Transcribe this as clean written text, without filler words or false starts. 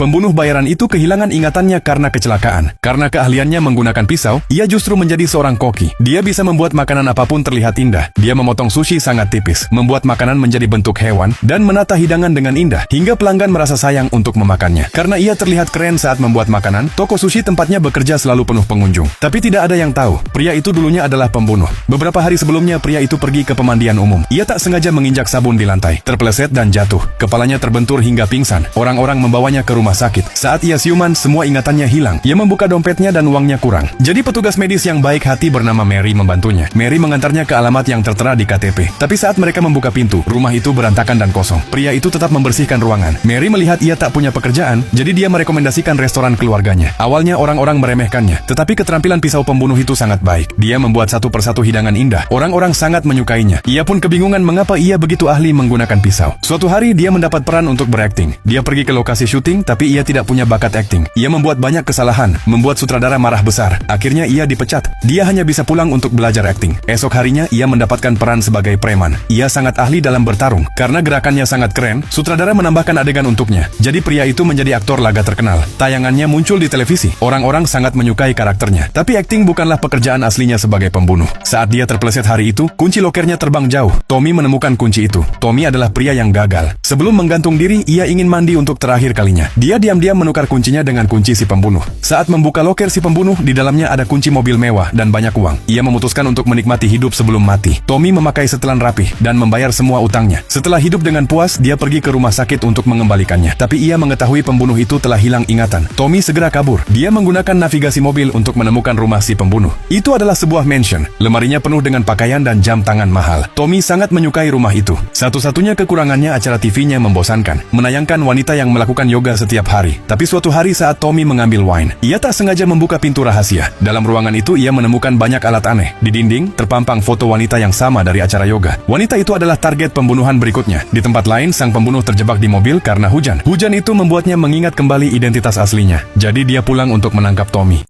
Pembunuh bayaran itu kehilangan ingatannya karena kecelakaan. Karena keahliannya menggunakan pisau, ia justru menjadi seorang koki. Dia bisa membuat makanan apapun terlihat indah. Dia memotong sushi sangat tipis, membuat makanan menjadi bentuk hewan, dan menata hidangan dengan indah, hingga pelanggan merasa sayang untuk memakannya. Karena ia terlihat keren saat membuat makanan, toko sushi tempatnya bekerja selalu penuh pengunjung. Tapi tidak ada yang tahu, pria itu dulunya adalah pembunuh. Beberapa hari sebelumnya, pria itu pergi ke pemandian umum. Ia tak sengaja menginjak sabun di lantai, terpeleset dan jatuh. Kepalanya terbentur hingga pingsan. Orang-orang membawanya ke rumah sakit. Saat ia siuman, semua ingatannya hilang. Ia membuka dompetnya dan uangnya kurang. Jadi petugas medis yang baik hati bernama Mary membantunya. Mary mengantarnya ke alamat yang tertera di KTP. Tapi saat mereka membuka pintu, rumah itu berantakan dan kosong. Pria itu tetap membersihkan ruangan. Mary melihat ia tak punya pekerjaan, jadi dia merekomendasikan restoran keluarganya. Awalnya orang-orang meremehkannya, tetapi keterampilan pisau pembunuh itu sangat baik. Dia membuat satu persatu hidangan indah. Orang-orang sangat menyukainya. Ia pun kebingungan mengapa ia begitu ahli menggunakan pisau. Suatu hari dia mendapat peran untuk berakting. Dia pergi ke lokasi syuting, tapi ia tidak punya bakat akting. Ia membuat banyak kesalahan, membuat sutradara marah besar. Akhirnya ia dipecat. Dia hanya bisa pulang untuk belajar akting. Esok harinya ia mendapatkan peran sebagai preman. Ia sangat ahli dalam bertarung. Karena gerakannya sangat keren, sutradara menambahkan adegan untuknya. Jadi pria itu menjadi aktor laga terkenal. Tayangannya muncul di televisi. Orang-orang sangat menyukai karakternya. Tapi akting bukanlah pekerjaan aslinya sebagai pembunuh. Saat dia terpeleset hari itu, kunci lokernya terbang jauh. Tommy menemukan kunci itu. Tommy adalah pria yang gagal. Sebelum menggantung diri, ia ingin mandi untuk terakhir kalinya. Dia diam-diam menukar kuncinya dengan kunci si pembunuh. Saat membuka loker si pembunuh, di dalamnya ada kunci mobil mewah dan banyak uang. Ia memutuskan untuk menikmati hidup sebelum mati. Tommy memakai setelan rapih dan membayar semua utangnya. Setelah hidup dengan puas, dia pergi ke rumah sakit untuk mengembalikannya. Tapi ia mengetahui pembunuh itu telah hilang ingatan. Tommy segera kabur. Dia menggunakan navigasi mobil untuk menemukan rumah si pembunuh. Itu adalah sebuah mansion. Lemarinya penuh dengan pakaian dan jam tangan mahal. Tommy sangat menyukai rumah itu. Satu-satunya kekurangannya acara TV-nya membosankan. Menayangkan wanita yang melakukan yoga setiap hari. Tapi suatu hari saat Tommy mengambil wine, ia tak sengaja membuka pintu rahasia. Dalam ruangan itu ia menemukan banyak alat aneh. Di dinding terpampang foto wanita yang sama dari acara yoga. Wanita itu adalah target pembunuhan berikutnya. Di tempat lain, sang pembunuh terjebak di mobil karena hujan. Hujan itu membuatnya mengingat kembali identitas aslinya. Jadi dia pulang untuk menangkap Tommy.